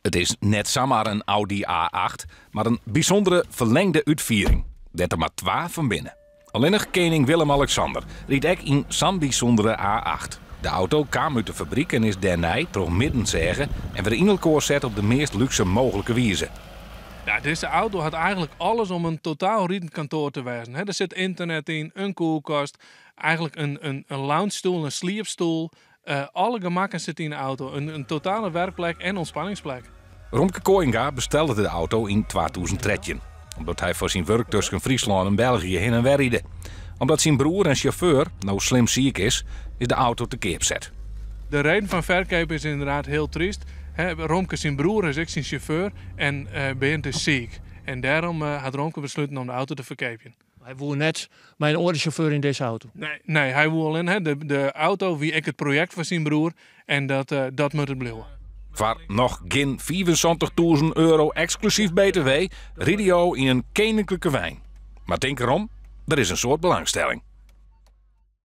Het is net zomaar een Audi A8, maar een bijzondere verlengde uitviering. Dat er maar 2 van binnen. Alleen nog koning Willem-Alexander riet ook in zo'n bijzondere A8. De auto kwam uit de fabriek en is daarna toch midden zeggen en weer in elkaar zet op de meest luxe mogelijke wijze. Ja, deze auto had eigenlijk alles om een totaal riedend kantoor te wezen. Er zit internet in, een koelkast, eigenlijk een loungestoel, een sleepstoel. Alle gemakken zitten in de auto. Een totale werkplek en ontspanningsplek. Romke Kooinga bestelde de auto in 2013. Omdat hij voor zijn werk tussen Friesland en België heen en weer riede. Omdat zijn broer en chauffeur nou slim ziek is de auto te keer zet. De reden van verkoop is inderdaad heel triest. Romke zijn broer is ook zijn chauffeur en begint dus ziek. En daarom had Romke besloten om de auto te verkopen. Hij woer net mijn chauffeur in deze auto. Nee, hij wil alleen de auto wie ik het project van zijn broer en dat moet het blijven. Voor nog geen €25.000 exclusief BTW ried hij in een koninklijke wijn. Maar denk erom, er is een soort belangstelling.